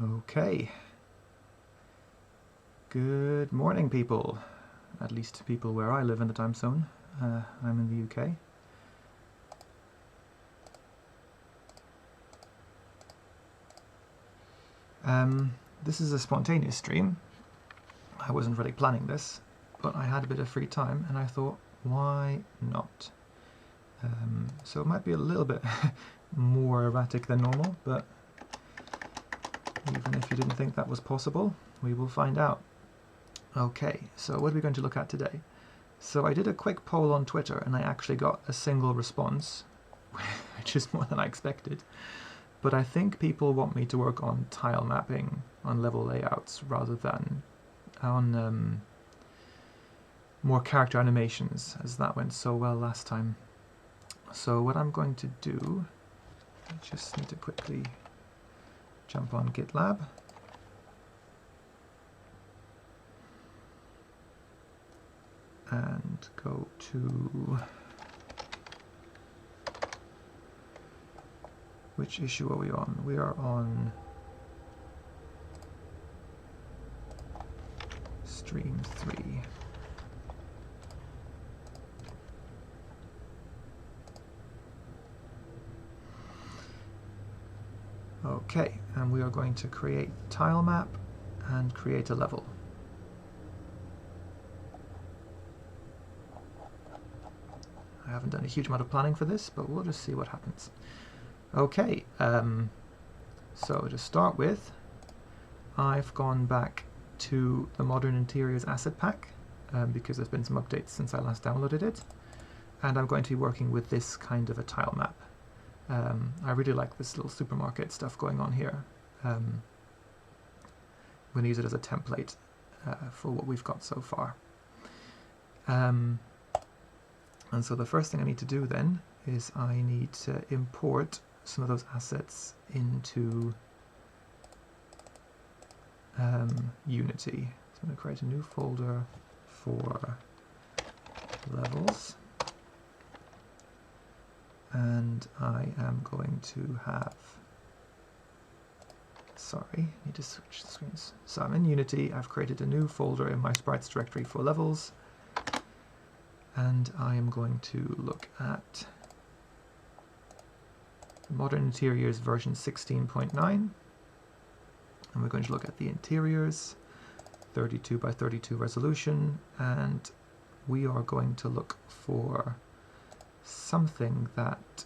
Okay. Good morning, people. At least people where I live in the time zone. I'm in the UK. This is a spontaneous stream. I wasn't really planning this, but I had a bit of free time and I thought, why not? So it might be a little bit more erratic than normal, but even if you didn't think that was possible, we will find out. Okay, so what are we going to look at today? So I did a quick poll on Twitter and I actually got a single response, which is more than I expected. But I think people want me to work on tile mapping, on level layouts, rather than on more character animations, as that went so well last time. So what I'm going to do, I just need to quickly jump on GitLab. And go to, which issue are we on? We are on stream 3. Okay, and we are going to create tile map and create a level. I haven't done a huge amount of planning for this, but we'll just see what happens. Okay, so to start with, I've gone back to the Modern Interiors asset pack because there's been some updates since I last downloaded it, and I'm going to be working with this kind of a tile map. I really like this little supermarket stuff going on here. I'm going to use it as a template for what we've got so far. And so the first thing I need to do then is I need to import some of those assets into Unity. So I'm going to create a new folder for levels. And I am going to have, sorry, I need to switch the screens. So I'm in Unity, I've created a new folder in my sprites directory for levels. And I am going to look at Modern Interiors version 16.9. And we're going to look at the interiors, 32 by 32 resolution. And we are going to look for something that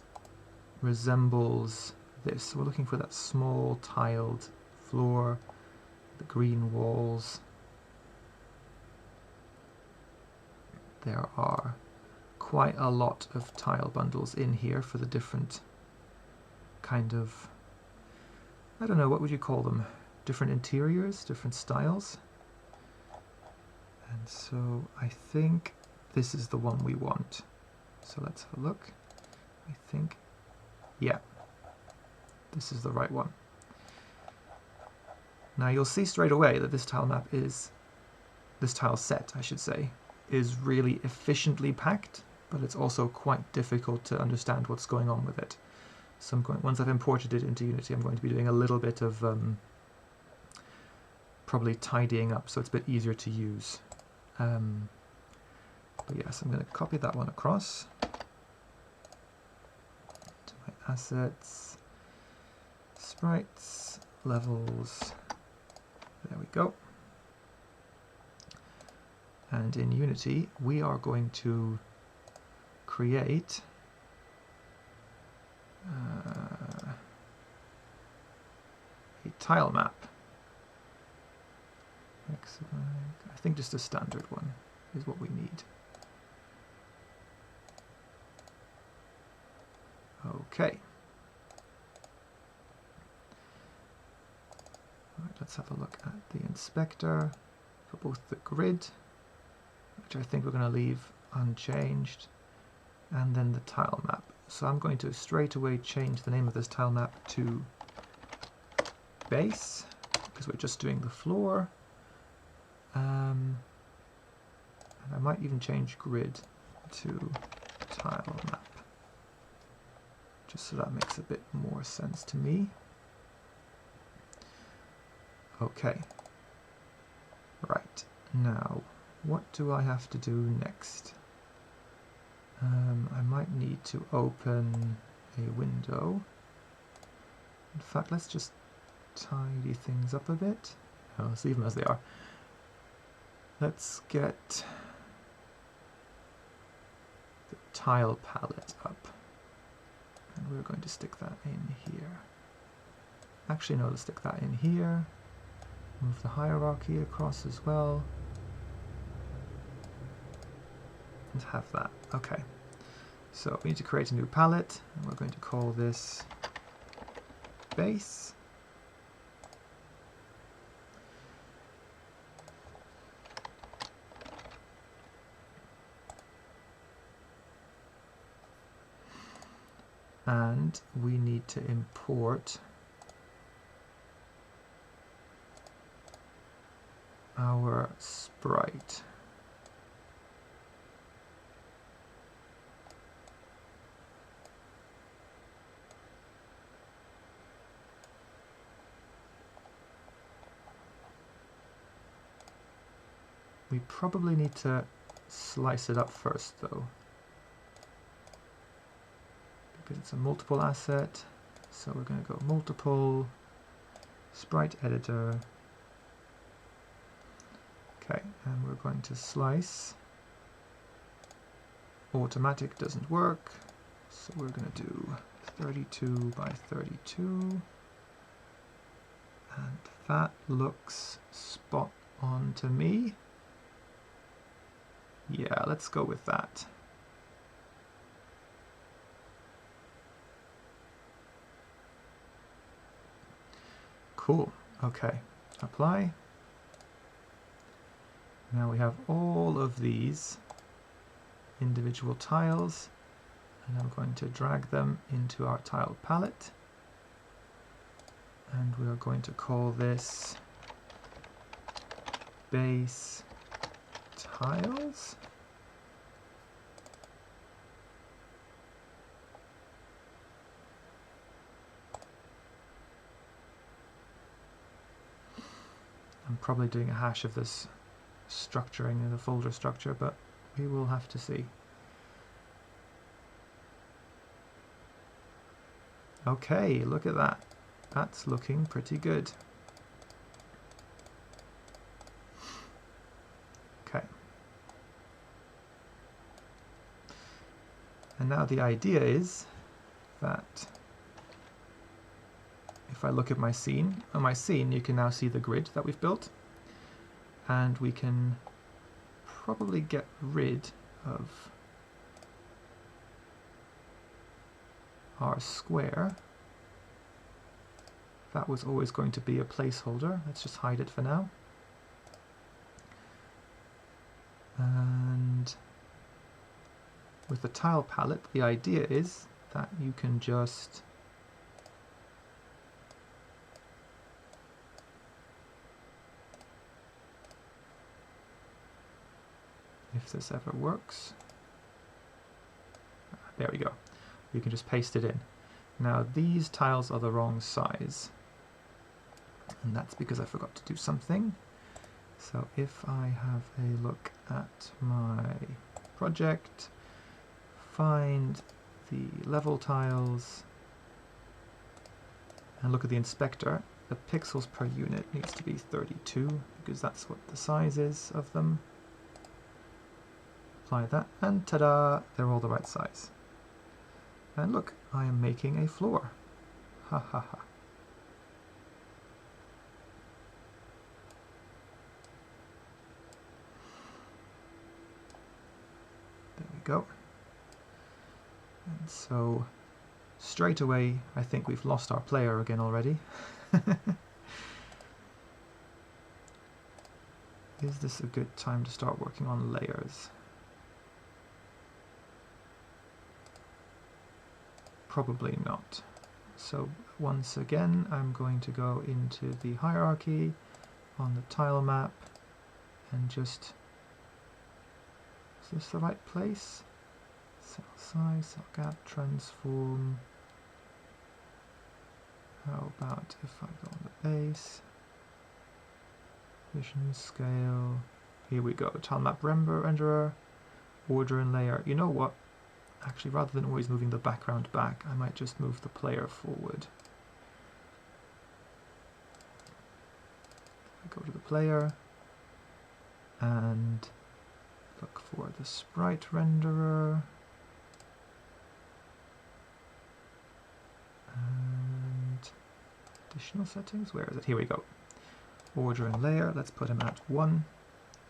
resembles this. So we're looking for that small tiled floor, the green walls. There are quite a lot of tile bundles in here for the different kind of, I don't know, what would you call them? Different interiors, different styles. And so I think this is the one we want. So let's have a look. I think, yeah, this is the right one. Now you'll see straight away that this tile map is, this tile set, I should say, is really efficiently packed, but it's also quite difficult to understand what's going on with it. So once I've imported it into Unity, I'm going to be doing a little bit of probably tidying up so it's a bit easier to use. But yes, I'm going to copy that one across to my assets, sprites, levels, there we go. And in Unity, we are going to create a tile map. I think just a standard one is what we need. Okay. All right, let's have a look at the inspector for both the grid, which I think we're going to leave unchanged, and then the tile map. So I'm going to straight away change the name of this tile map to base, because we're just doing the floor. And I might even change grid to tile map, just so that makes a bit more sense to me. Okay. Right. Now, what do I have to do next? I might need to open a window. In fact, let's just tidy things up a bit. Oh, let's leave them as they are. Let's get the tile palette up. And we're going to stick that in here. Actually, no, let's stick that in here. Move the hierarchy across as well. And have that. Okay. So we need to create a new palette, and we're going to call this base. And we need to import our sprite. We probably need to slice it up first though, because it's a multiple asset. So we're going to go multiple, sprite editor. Okay, and we're going to slice. Automatic doesn't work, so we're going to do 32 by 32. And that looks spot on to me. Yeah, let's go with that. Cool. Okay. Apply. Now we have all of these individual tiles, and I'm going to drag them into our tile palette. And we are going to call this base tiles. I'm probably doing a hash of this structuring in the folder structure, but we will have to see. Okay, look at that. That's looking pretty good. Okay. And now the idea is that if I look at my scene, on my scene you can now see the grid that we've built, and we can probably get rid of our square. That was always going to be a placeholder. Let's just hide it for now. And with the tile palette, the idea is that you can just if this ever works. There we go. You can just paste it in. Now these tiles are the wrong size, and that's because I forgot to do something. So if I have a look at my project, find the level tiles, and look at the inspector, the pixels per unit needs to be 32, because that's what the size is of them. Apply that, and ta-da, they're all the right size. And look, I am making a floor. Ha ha ha. There we go. And so, straight away, I think we've lost our player again already. Is this a good time to start working on layers? Probably not. So once again, I'm going to go into the hierarchy on the tile map and just, is this the right place? Cell size, cell gap, transform. How about if I go on the base? Definition, scale. Here we go. Tilemap renderer, order and layer. You know what? Actually, rather than always moving the background back, I might just move the player forward. I go to the player and look for the sprite renderer. And additional settings, where is it? Here we go. Order and layer, let's put him at 1.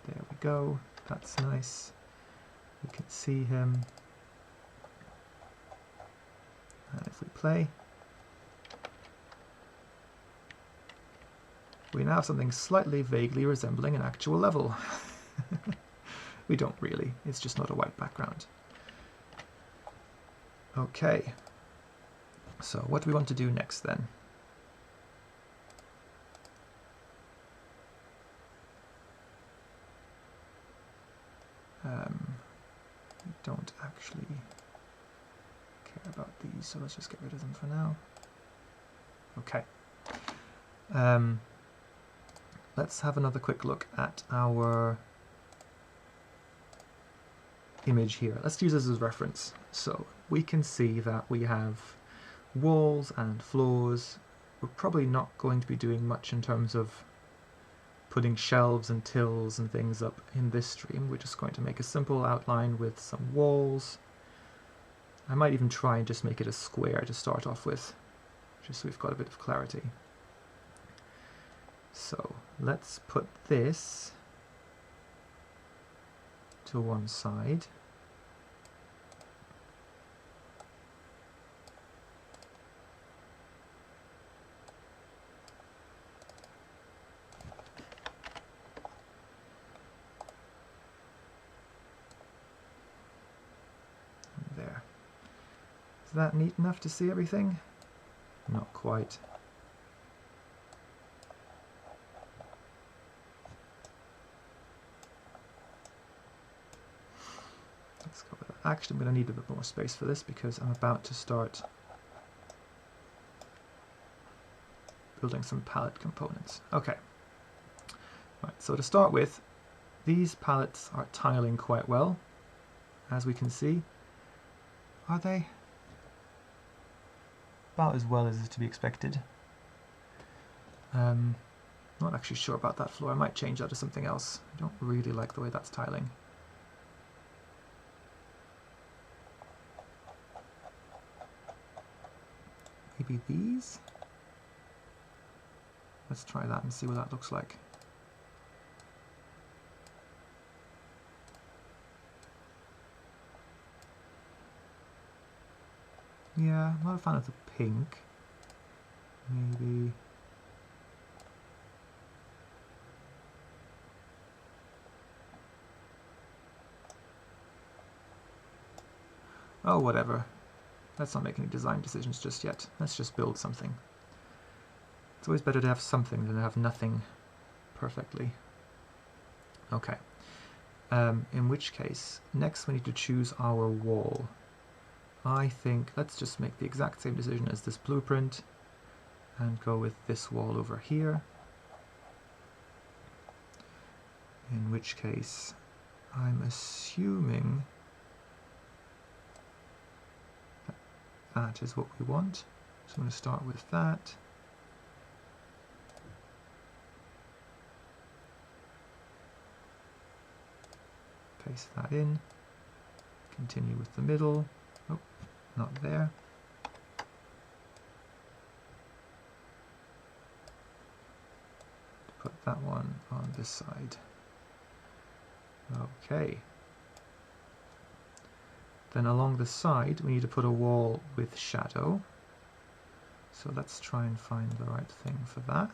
There we go, that's nice. We can see him. And if we play, we now have something slightly vaguely resembling an actual level. We don't really, it's just not a white background. Okay, so what do we want to do next then? We don't actually care about these, so let's just get rid of them for now. Okay. Let's have another quick look at our image here. Let's use this as reference. So we can see that we have walls and floors. We're probably not going to be doing much in terms of putting shelves and tills and things up in this stream. We're just going to make a simple outline with some walls. I might even try and just make it a square to start off with, just so we've got a bit of clarity. So let's put this to one side. There. Is that neat enough to see everything? Not quite. Let's go with that. Actually, I'm going to need a bit more space for this because I'm about to start building some palette components. Okay. Right, so to start with, these palettes are tiling quite well, as we can see. Are they? About as well as is to be expected. Not actually sure about that floor. I might change that to something else. I don't really like the way that's tiling. Maybe these? Let's try that and see what that looks like. Yeah, I'm not a fan of the pink. Maybe... oh, whatever. Let's not make any design decisions just yet. Let's just build something. It's always better to have something than to have nothing perfectly. Okay. In which case, next we need to choose our wall. I think let's just make the exact same decision as this blueprint and go with this wall over here. In which case, I'm assuming that is what we want. So I'm going to start with that. Paste that in. Continue with the middle. Oh, not there. Put that one on this side. Okay. Then along the side we need to put a wall with shadow. So let's try and find the right thing for that.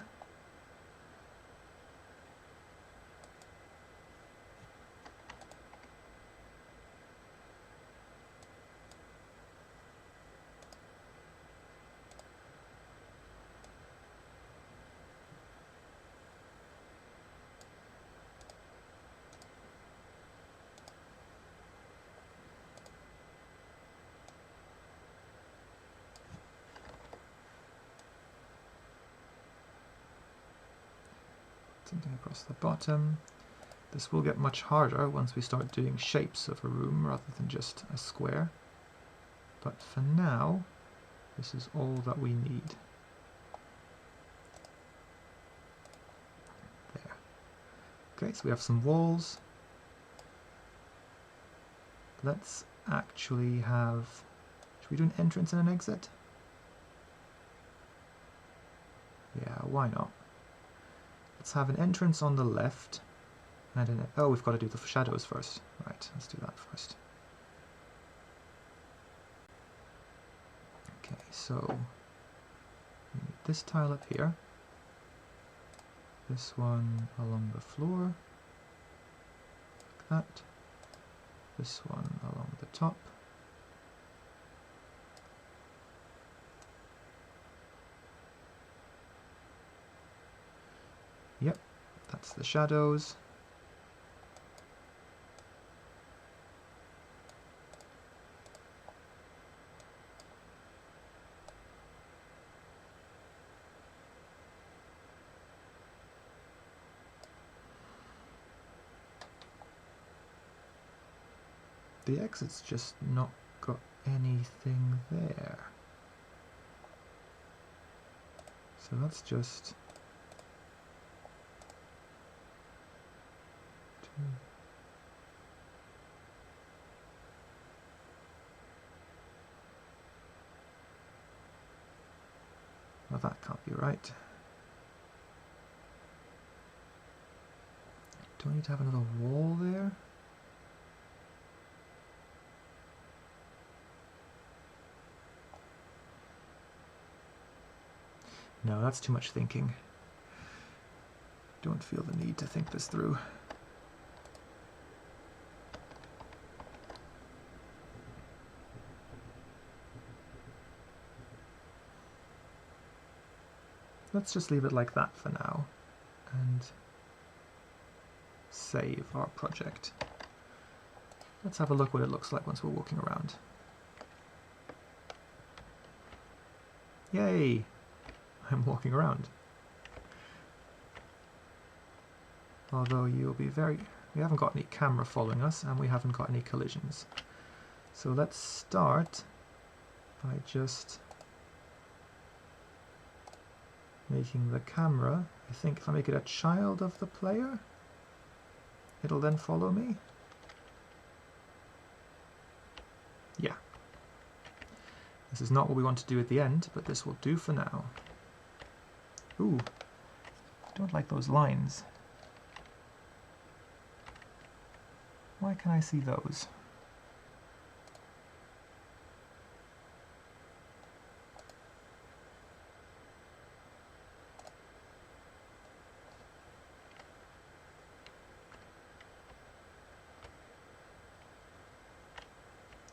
something across the bottom. This will get much harder once we start doing shapes of a room rather than just a square. But for now, this is all that we need. There. Okay, so we have some walls. Let's actually have... Should we do an entrance and an exit? Yeah, why not? Let's have an entrance on the left. And an... Oh, we've got to do the shadows first. Right, let's do that first. Okay, so we need this tile up here. This one along the floor. Like that. This one along the top. Yep, that's the shadows. The exit's just not got anything there. So that's just... Well, that can't be right. Do I need to have another wall there? No, that's too much thinking. Don't feel the need to think this through. Let's just leave it like that for now and save our project. Let's have a look what it looks like once we're walking around. Yay! I'm walking around. Although you'll be very... We haven't got any camera following us and we haven't got any collisions. So let's start by just making the camera, I think if I make it a child of the player, it'll then follow me. Yeah. This is not what we want to do at the end, but this will do for now. Ooh, I don't like those lines. Why can I see those?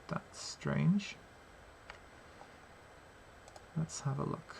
That's strange. Let's have a look.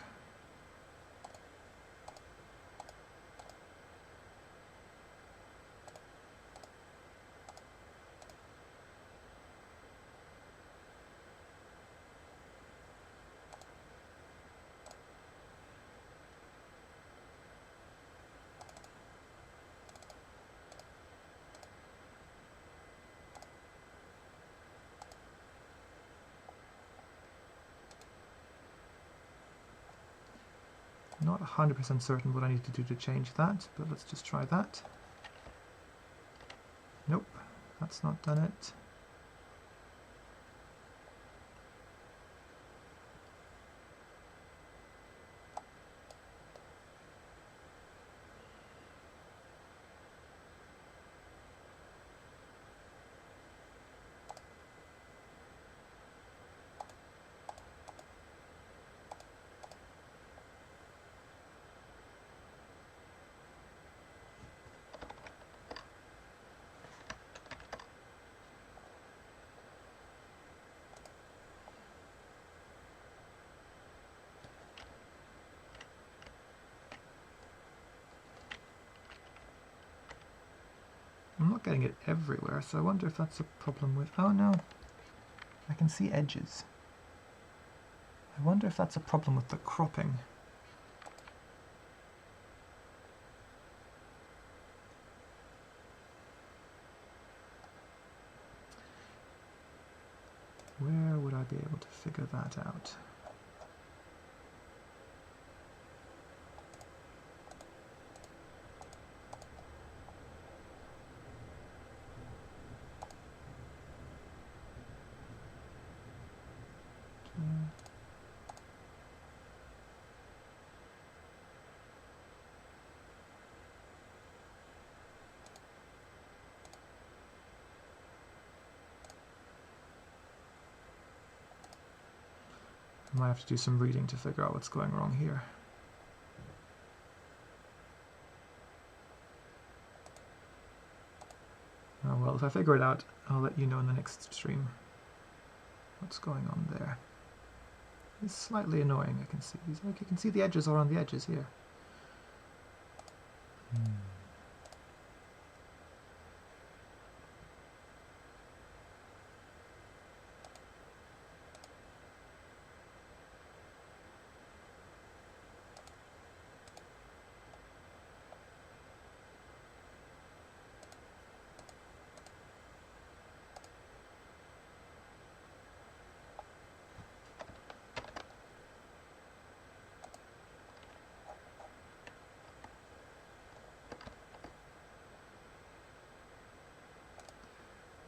Not 100% certain what I need to do to change that, but let's just try that. Nope, that's not done it. I'm not getting it everywhere, so I wonder if that's a problem with... Oh no, I can see edges. I wonder if that's a problem with the cropping. be able to figure that out. I might have to do some reading to figure out what's going wrong here. Oh well, if I figure it out, I'll let you know in the next stream what's going on there. It's slightly annoying, I can see. Like, you can see the edges are on the edges here.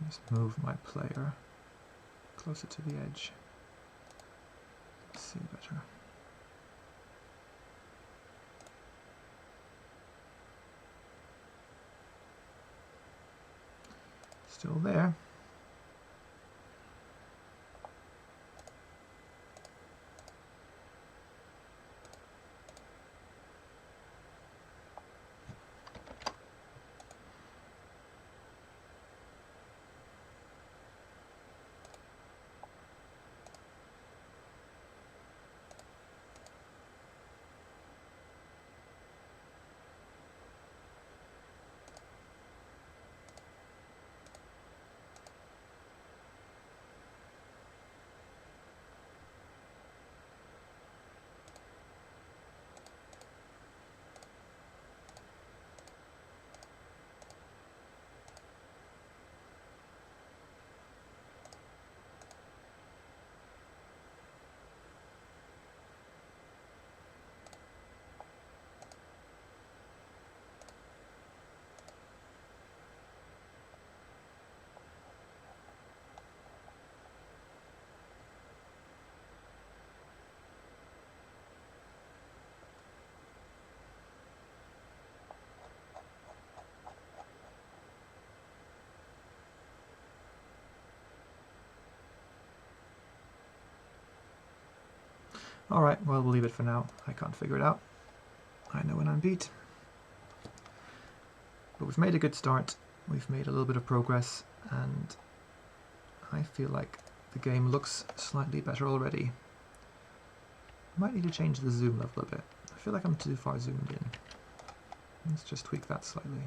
Just move my player closer to the edge. Let's see better. Still there. Alright, well, we'll leave it for now. I can't figure it out. I know when I'm beat. But we've made a good start. We've made a little bit of progress, and I feel like the game looks slightly better already. Might need to change the zoom level a bit. I feel like I'm too far zoomed in. Let's just tweak that slightly.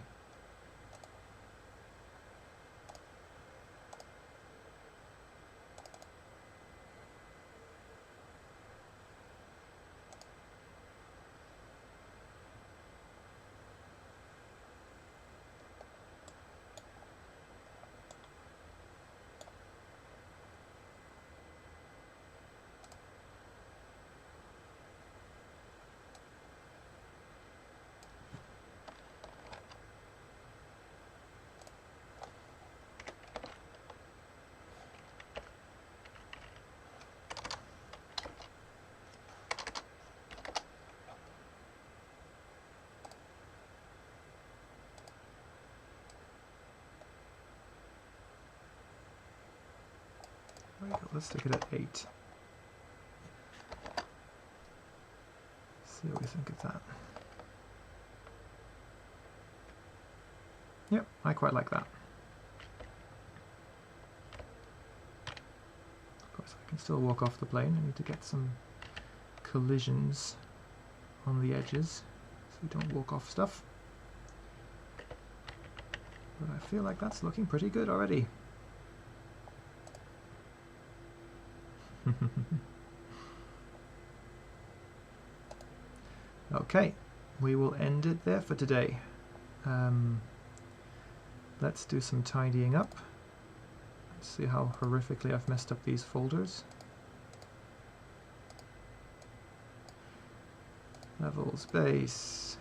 There we go. Let's stick it at 8. See what we think of that. Yep, I quite like that. Of course, I can still walk off the plane. I need to get some collisions on the edges so we don't walk off stuff. But I feel like that's looking pretty good already. Okay, we will end it there for today. Let's do some tidying up. Let's see how horrifically I've messed up these folders. Levels, base,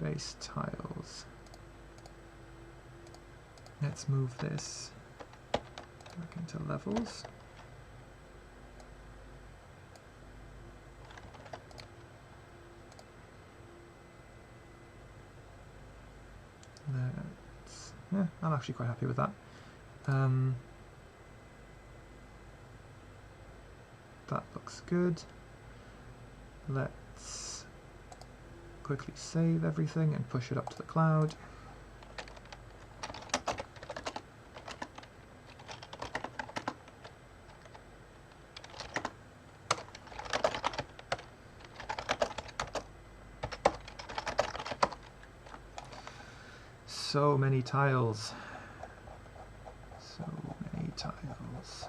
base tiles. Let's move this back into levels. Yeah, I'm actually quite happy with that. That looks good. Let's quickly save everything and push it up to the cloud. So many tiles. So many tiles.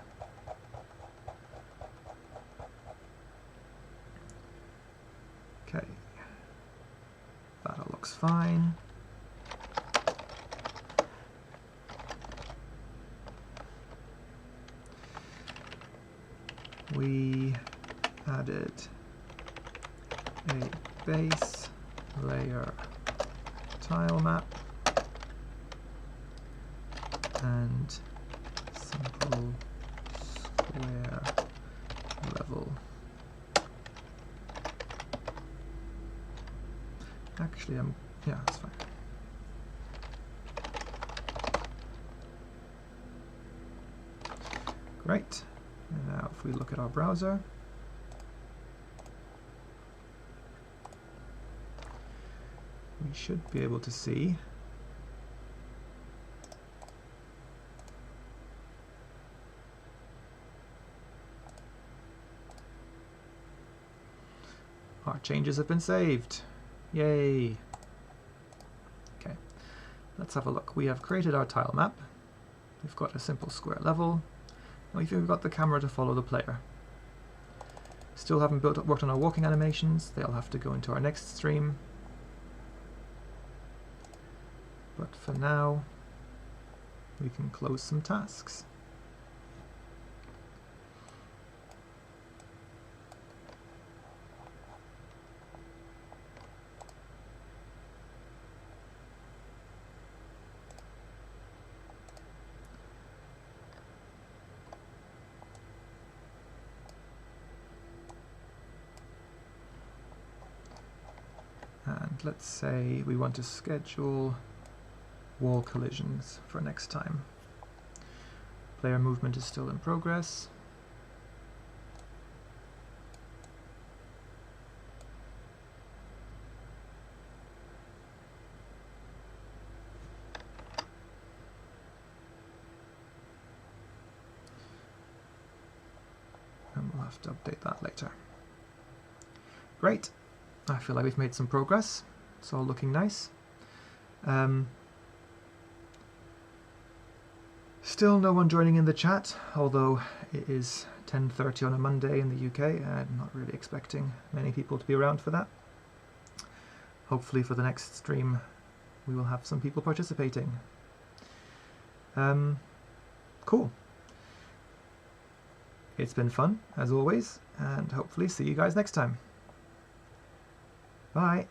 Okay. That all looks fine. We added a base layer tile map and simple square level. Actually, yeah, that's fine. Great. And now if we look at our browser, we should be able to see our changes have been saved. Yay! Okay, let's have a look. We have created our tile map. We've got a simple square level. And we've even got the camera to follow the player. Still haven't worked on our walking animations. They'll have to go into our next stream. But for now, we can close some tasks. And let's say we want to schedule wall collisions for next time. Player movement is still in progress. And we'll have to update that later. Great. I feel like we've made some progress. It's all looking nice. Still no one joining in the chat, although it is 10:30 on a Monday in the UK. I'm not really expecting many people to be around for that. Hopefully for the next stream we will have some people participating. Cool. It's been fun, as always, and hopefully see you guys next time. Bye!